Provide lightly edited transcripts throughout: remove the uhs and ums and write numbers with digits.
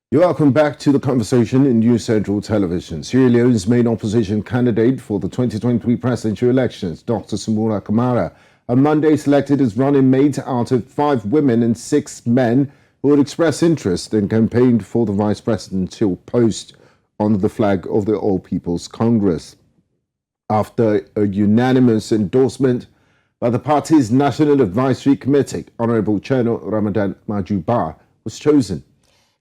You're welcome back to the conversation in News Central Television. Sierra Leone's main opposition candidate for the 2023 presidential elections, Dr. Samura Kamara, on Monday selected his running mate out of 5 women and 6 men who had expressed interest and campaigned for the vice presidential post under the flag of the All People's Congress. After a unanimous endorsement by the party's National Advisory Committee, Honorable Cherno Ramadan Majuba was chosen.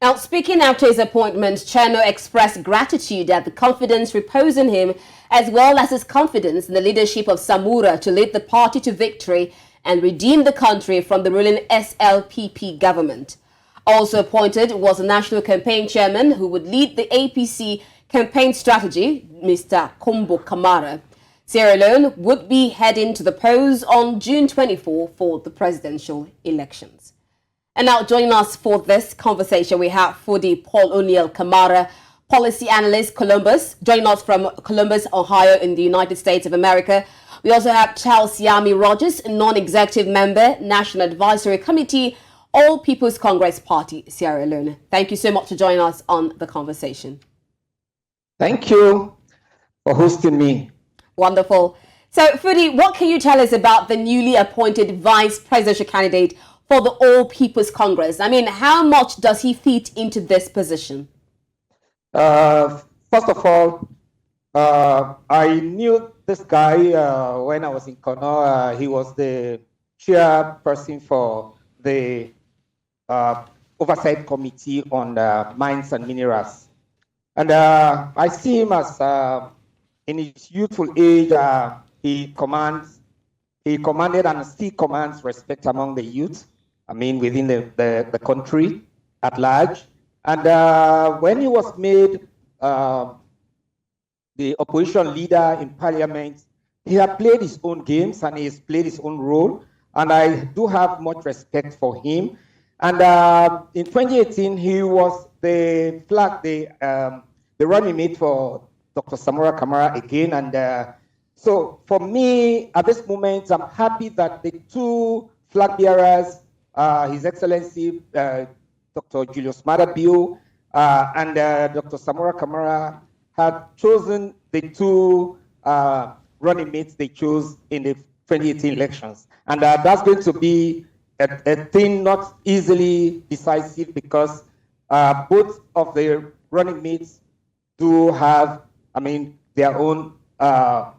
Now, speaking after his appointment, Cherno expressed gratitude at the confidence reposed in him, as well as his confidence in the leadership of Samura to lead the party to victory and redeem the country from the ruling SLPP government. Also appointed was the national campaign chairman who would lead the APC campaign strategy, Mr. Gbenga Kamara. Sierra Leone would be heading to the polls on June 24 for the presidential elections. And now joining us for this conversation, we have Fodie Oniel Kamara, policy analyst, Columbus, joining us from Columbus, Ohio in the United States of America. We also have Siamy Rogers, non-executive member, National Advisory Committee, All People's Congress Party, Sierra Leone. Thank you so much for joining us on the conversation. Thank you for hosting me. Wonderful. So, Fodie, what can you tell us about the newly appointed vice presidential candidate for the All People's Congress? I mean, how much does he fit into this position? First of all, I knew this guy when I was in Kono. He was the chairperson for the Oversight Committee on Mines and Minerals. And I see him as, in his youthful age, he commanded and still commands respect among the youth. I mean, within the country at large. And when he was made the opposition leader in parliament, he had played his own games and he has played his own role. And I do have much respect for him. And in 2018, he was the running mate for Dr. Samura Kamara again. And so for me, at this moment, I'm happy that the two flag bearers, His Excellency Dr. Julius Maada Bio and Dr. Samura Kamara, had chosen the two running mates they chose in the 2018 elections. And that's going to be a thing not easily decisive because both of the running mates do have, I mean, their own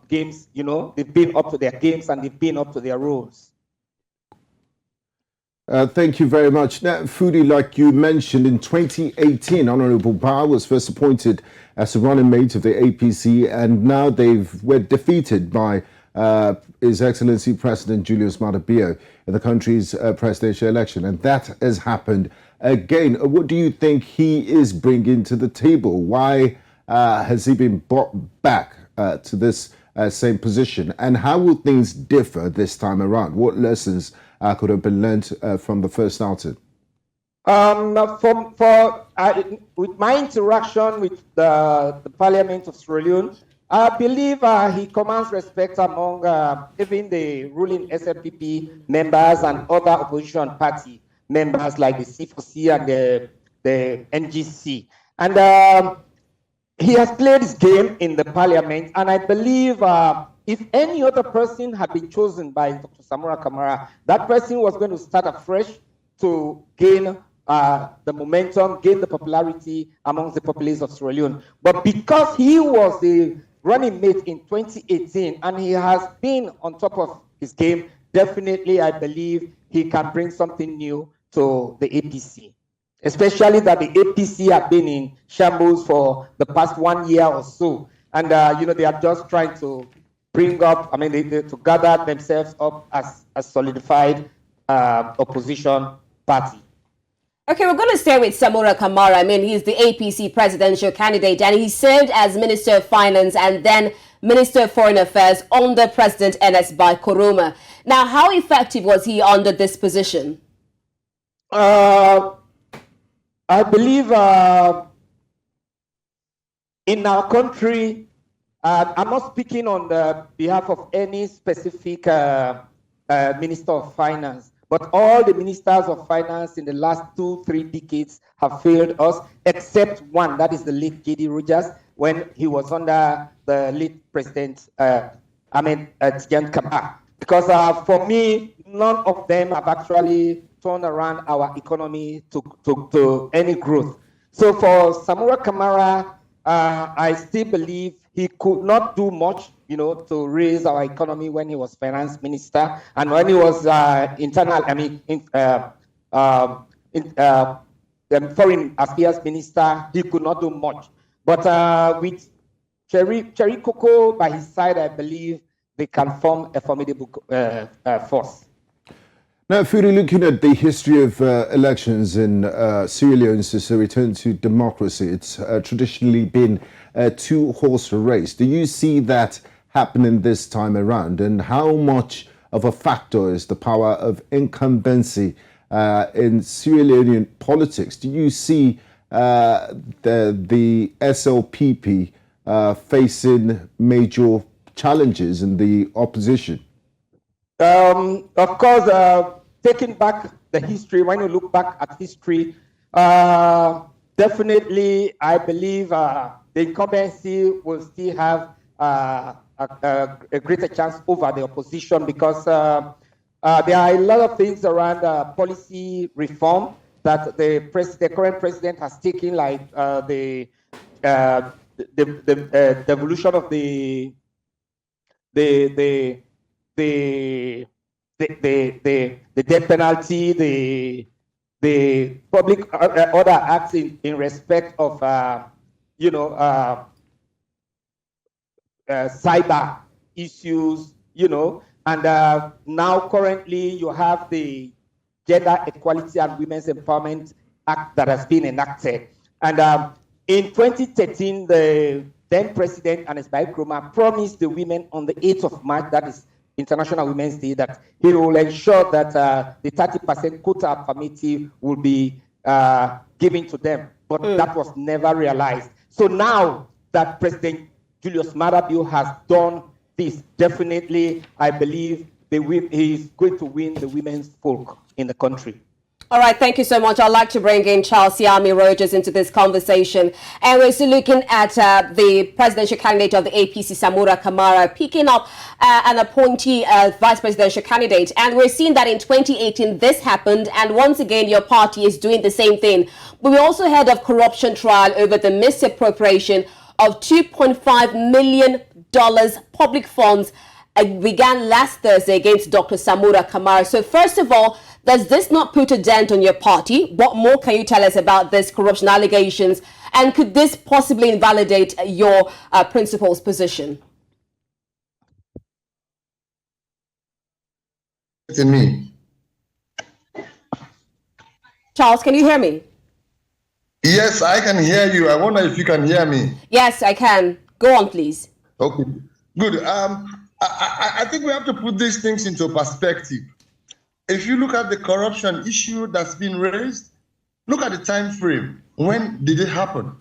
games, you know, they've been up to their games and they've been up to their roles. Thank you very much. Now, Fodie, like you mentioned, in 2018, Honorable Ba was first appointed as a running mate of the APC, and now were defeated by His Excellency President Julius Maada Bio in the country's presidential election, and that has happened again. What do you think he is bringing to the table? Why has he been brought back to this same position, and how will things differ this time around? What lessons could have been learned from the first outing? With my interaction with the Parliament of Sierra Leone, I believe he commands respect among even the ruling SLPP members and other opposition party members like the C4C and the NGC. And he has played his game in the Parliament, and I believe if any other person had been chosen by Dr. Samura Kamara, that person was going to start afresh to gain the momentum, gain the popularity amongst the populace of Sierra Leone. But because he was the running mate in 2018 and he has been on top of his game, definitely I believe he can bring something new to the APC. Especially that the APC have been in shambles for the past 1 year or so. And, you know, they are just trying to bring up, I mean, to gather themselves up as a solidified opposition party. Okay, we're going to stay with Samura Kamara. I mean, he's the APC presidential candidate, and he served as Minister of Finance and then Minister of Foreign Affairs under President NS by Koroma. Now, how effective was he under this position? I believe in our country, I'm not speaking on the behalf of any specific Minister of Finance, But all the ministers of finance in the last 2-3 decades have failed us, except one, that is the late J.D. Rogers, when he was under the late president, Gbenga Aborowa. Because for me, none of them have actually turned around our economy to any growth. So for Samura Kamara, I still believe he could not do much, to raise our economy when he was finance minister, and when he was foreign affairs minister, he could not do much. But with Cherry Coco by his side, I believe they can form a formidable force. Now, Fodie, looking at the history of elections in Sierra Leone since the return to democracy, it's traditionally been a two-horse race. Do you see that happening this time around? And how much of a factor is the power of incumbency in Sierra Leonean politics? Do you see the SLPP facing major challenges in the opposition? Of course, taking back the history, when you look back at history, definitely I believe the incumbency will still have a greater chance over the opposition, because there are a lot of things around policy reform that the current president has taken, like the evolution of the death penalty, the public order acts in respect of cyber issues, and now currently you have the Gender Equality and Women's Empowerment Act that has been enacted. And in 2013, the then President Ernest Bai Koroma promised the women on the 8th of March, that is International Women's Day, that he will ensure that the 30% quota affirmative will be given to them. But that was never realized. So now that President Julius Maada Bio has done this, definitely I believe he is going to win the women's folk in the country. All right, thank you so much. I'd like to bring in Charles Siamy Rogers into this conversation. And we're still looking at the presidential candidate of the APC, Samura Kamara, picking up an appointee vice presidential candidate. And we're seeing that in 2018, this happened. And once again, your party is doing the same thing. But we also heard of corruption trial over the misappropriation of $2.5 million public funds began last Thursday against Dr. Samura Kamara. So first of all, does this not put a dent on your party? What more can you tell us about this corruption allegations? And could this possibly invalidate your principal's position? To me. Charles, can you hear me? Yes, I can hear you. I wonder if you can hear me. Yes, I can. Go on, please. Okay, good. I think we have to put these things into perspective. If you look at the corruption issue that's been raised, look at the time frame. When did it happen?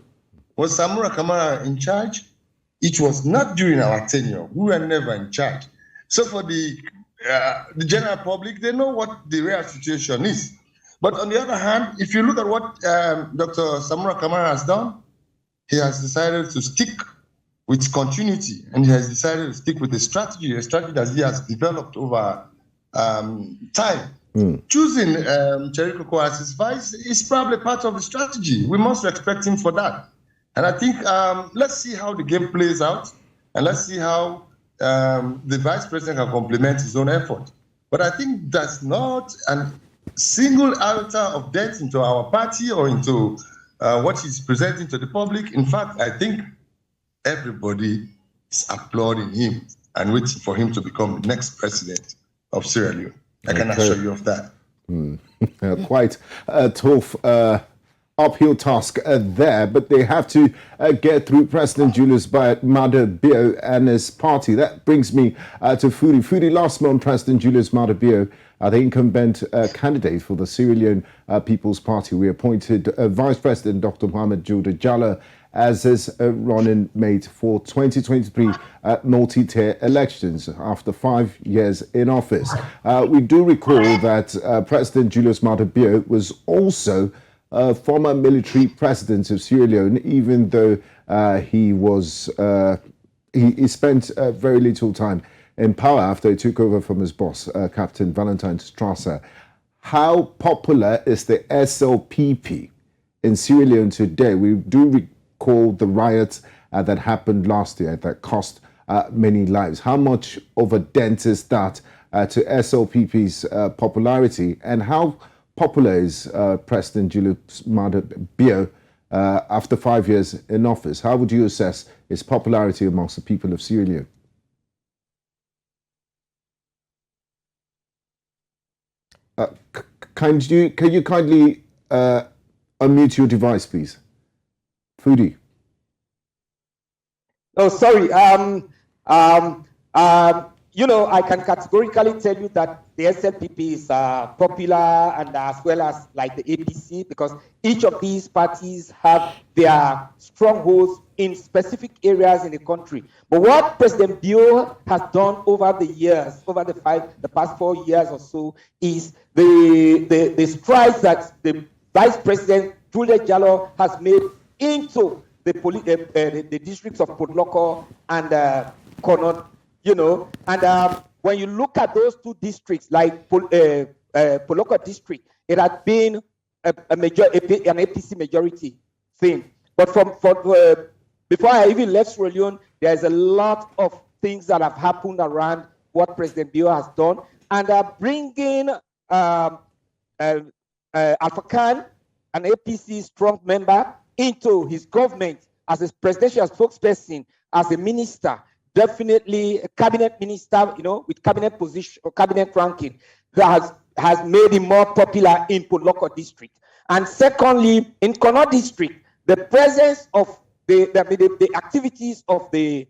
Was Samura Kamara in charge? It was not during our tenure. We were never in charge. So for the general public, they know what the real situation is. But on the other hand, if you look at what Dr. Samura Kamara has done, he has decided to stick with continuity, and he has decided to stick with a strategy that he has developed over time. Choosing Cherry Coco as his vice is probably part of the strategy. We must respect him for that. And I think let's see how the game plays out, and let's see how the vice president can complement his own effort. But I think that's not a single iota of dent into our party or into what he's presenting to the public. In fact, I think everybody is applauding him and waiting for him to become the next president of Sierra Leone. I can assure you of that. Quite a tough uphill task there, but they have to get through President Julius Maada Bio and his party. That brings me to Fodie. Fodie, last month, President Julius Maada Bio, the incumbent candidate for the Sierra Leone People's Party, we appointed Vice President Dr. Mohamed Juda Jallow as his running mate for 2023 multi-tier elections after 5 years in office. We do recall that President Julius Maada Bio was also former military president of Sierra Leone, even though he spent very little time in power after he took over from his boss, Captain Valentine Strasser. How popular is the SLPP in Sierra Leone today? We do recall the riots that happened last year that cost many lives. How much of a dent is that to SLPP's popularity, and how popular is President Julius Maada Bio after 5 years in office? How would you assess his popularity amongst the people of Sierra Leone? Can you kindly unmute your device, please? Fodie. Oh, sorry. I can categorically tell you that the SLPP is popular, and as well as like the APC, because each of these parties have their strongholds in specific areas in the country. But what President Bio has done over the years, over the past 4 years or so, is the strides that the Vice President Julius Jallo has made into the districts of Podloko and Konon, and when you look at those two districts, like Podloko district, it had been an APC majority thing. But before I even left Sierra Leone, there's a lot of things that have happened around what President Bio has done, and bringing Alpha Khan, an APC strong member, into his government as a presidential spokesperson, as a minister, definitely a cabinet minister, with cabinet position or cabinet ranking, has made him more popular in Podloko district. And secondly, in Kono district, the presence of the activities of the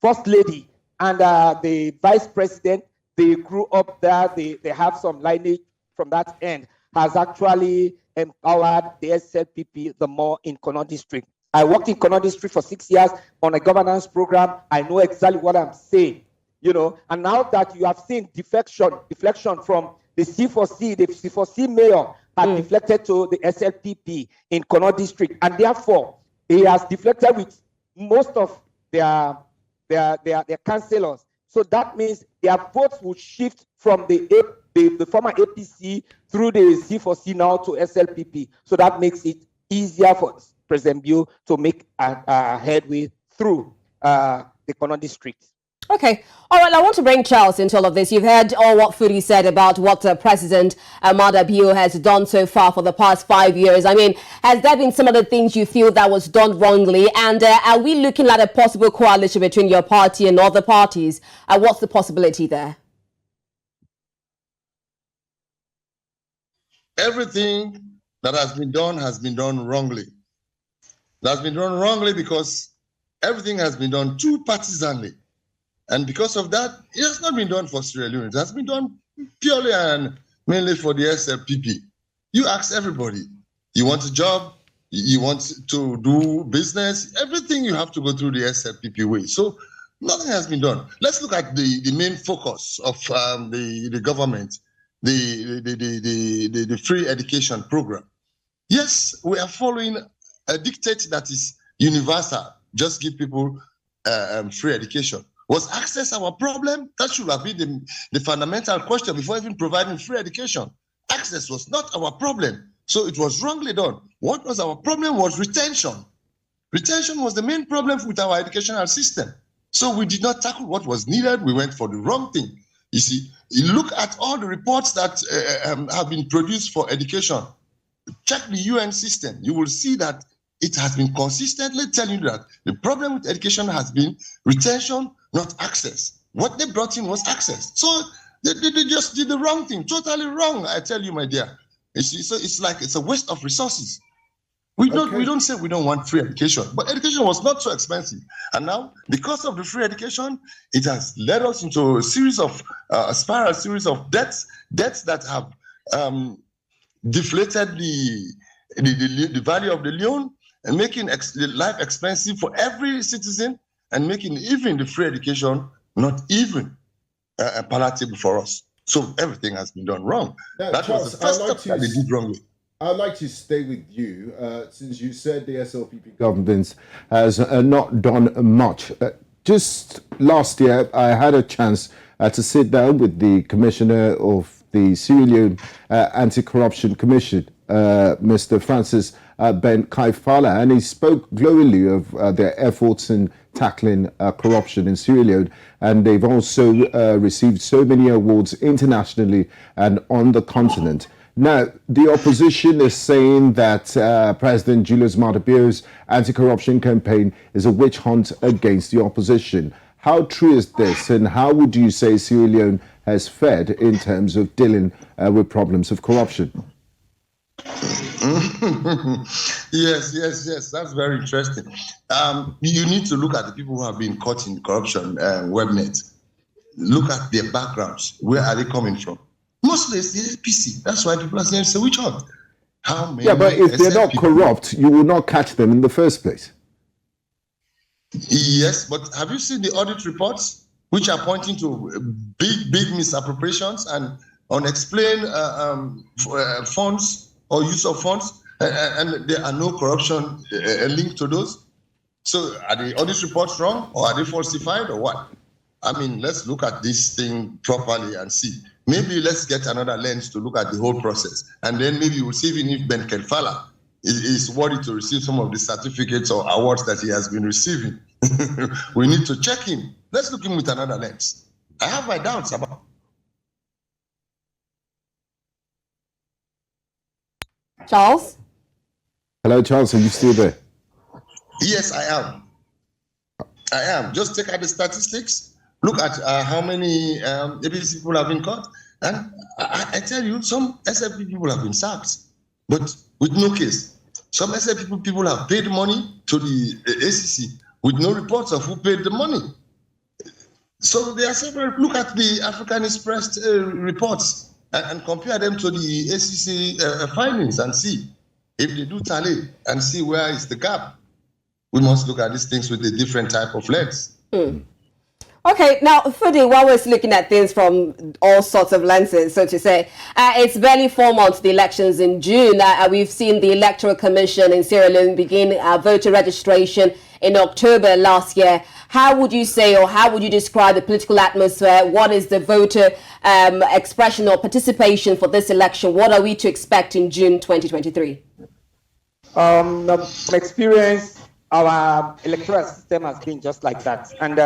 First Lady and the Vice President, they grew up there, they have some lineage from that end, has actually empowered the SLPP the more in Kono district. I worked in Kono district for 6 years on a governance program. I know exactly what I'm saying, and now that you have seen deflection from the C4C, the C4C mayor had deflected to the SLPP in Kono district, and therefore he has deflected with most of their councillors. So that means their votes will shift from the former APC through the C4C now to SLPP. So that makes it easier for President Bio to make a headway through the Kono district. Okay. All right. I want to bring Charles into all of this. You've heard all what Fodie said about what President Maada Bio has done so far for the past 5 years. I mean, has there been some of the things you feel that was done wrongly? And are we looking at a possible coalition between your party and other parties? What's the possibility there? Everything that has been done wrongly. That's been done wrongly because everything has been done too partisanly. And because of that, it has not been done for Sierra Leone. It has been done purely and mainly for the SLPP. You ask everybody, you want a job, you want to do business, everything you have to go through the SLPP way. So nothing has been done. Let's look at the main focus of the government, the free education program. Yes, we are following a dictate that is universal. Just give people free education. Was access our problem? That should have been the fundamental question before even providing free education. Access was not our problem, so it was wrongly done. What was our problem was retention. Retention was the main problem with our educational system. So we did not tackle what was needed. We went for the wrong thing. You see, you look at all the reports that have been produced for education. Check the UN system. You will see that it has been consistently telling you that the problem with education has been retention, not access. What they brought in was access. So they just did the wrong thing, totally wrong, I tell you, my dear. You see, so it's like it's a waste of resources. We don't say we don't want free education, but education was not so expensive. And now, because of the free education, it has led us into a series of a spiral series of debts that have deflated the value of the Leone. and making life expensive for every citizen, and making even the free education not even palatable for us. So everything has been done wrong. Now, That Charles, was the first step that they did wrongly. I'd like to stay with you, since you said the SLPP government has not done much. Just last year, I had a chance to sit down with the commissioner of the Sierra Leone Anti-Corruption Commission, Mr. Francis Ben Kaifala, and he spoke glowingly of their efforts in tackling corruption in Sierra Leone, and they've also received so many awards internationally and on the continent. Now, the opposition is saying that President Julius Maada Bio's anti-corruption campaign is a witch hunt against the opposition. How true is this, and how would you say Sierra Leone has fared in terms of dealing with problems of corruption? Yes, that's very interesting. You need to look at the people who have been caught in corruption, webnet. Look at their backgrounds. Where are they coming from? Mostly it's the APC. That's why people are saying it's a witch hunt. How many? Yeah, but if they're not corrupt, you will not catch them in the first place. Yes, but have you seen the audit reports, which are pointing to big misappropriations and unexplained funds or use of funds, and there are no corruption linked to those? So are the audit reports wrong, or are they falsified, or what? I mean, let's look at this thing properly and see. Maybe let's get another lens to look at the whole process. And then maybe we'll see even if Ben Kaifala is worthy to receive some of the certificates or awards that he has been receiving. We need to check him. Let's look him with another lens. I have my doubts about. Charles? Hello, Charles, are you still there? Yes, I am. Just take out the statistics. Look at how many APC people have been caught. And I tell you, some SLP people have been sacked, but with no case. Some SLP people have paid money to the ACC with no reports of who paid the money. So they are separate. Look at the African Express reports and compare them to the ACC findings and see if they do tally and see where is the gap. We must look at these things with a different type of lens. Okay, now, Fodie, while we're looking at things from all sorts of lenses, so to say, it's barely 4 months to the elections in June. We've seen the Electoral Commission in Sierra Leone begin voter registration in October last year. How would you say, or how would you describe the political atmosphere? What is the voter expression or participation for this election? What are we to expect in June 2023? From experience, our electoral system has been just like that. And,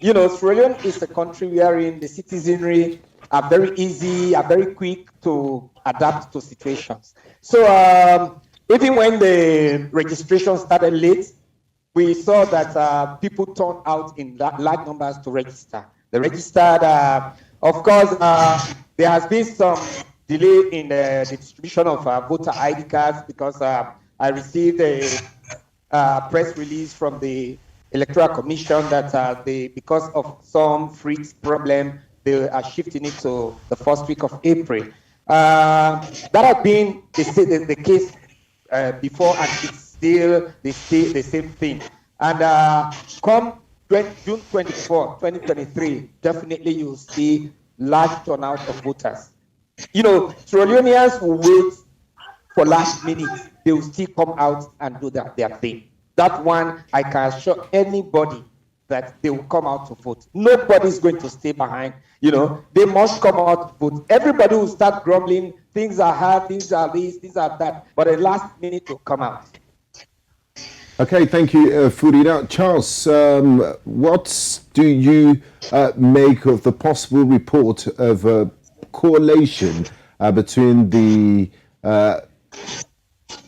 you know, Sierra Leone is a country wherein the citizenry are very easy, are very quick to adapt to situations. So even when the registration started late, we saw that people turned out in large numbers to register. They registered, of course, there has been some delay in the distribution of voter ID cards because I received a press release from the Electoral Commission that because of some freeze problem, they are shifting it to the first week of April. That has been the case before, and it's still the same thing. And come June 24, 2023, definitely you'll see large turnout of voters. You know, Sierra Leoneans will wait for last minute. They will still come out and do their thing. That one, I can assure anybody that they will come out to vote. Nobody is going to stay behind. You know, they must come out to vote. Everybody will start grumbling, things are hard, things are this, things are that, but at last minute will come out. Okay, thank you, Fodie. Now, Charles, what do you make of the possible report of a correlation between the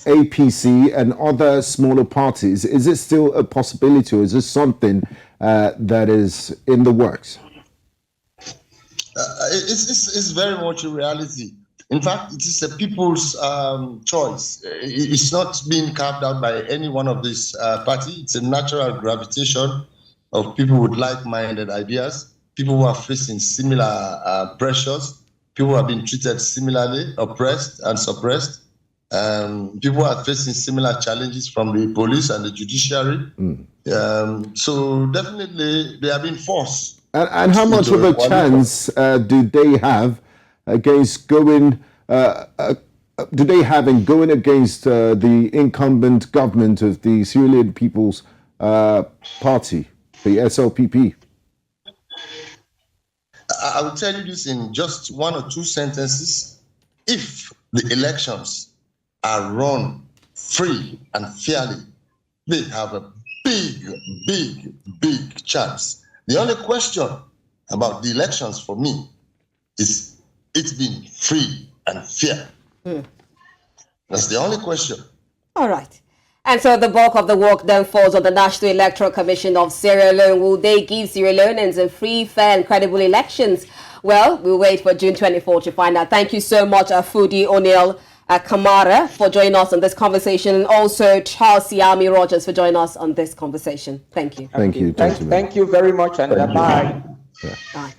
APC and other smaller parties? Is it still a possibility, or is this something that is in the works? It's very much a reality. In fact, it is a people's choice. It's not being carved out by any one of these parties. It's a natural gravitation of people with like-minded ideas, people who are facing similar pressures, people who have been treated similarly, oppressed and suppressed. People are facing similar challenges from the police and the judiciary. So definitely they are being forced. And how much of a chance do they have against going? Do they have in going against the incumbent government of the Sierra Leone People's Party, the SLPP? I will tell you this in just one or two sentences. If the elections are run free and fairly, they have a big chance. The only question about the elections for me is it's been free and fair. That's the only question. All right. And so the bulk of the work then falls on the National Electoral Commission of Sierra Leone. Will they give Sierra Leoneans a free, fair and credible elections? Well, we'll wait for June 24 to find out. Thank you so much, Fodie, Oniel, Kamara, for joining us on this conversation, and also Charles Siamy Rogers for joining us on this conversation. Thank you. Thank you, gentlemen. Thank you very much, and bye. Yeah. Bye.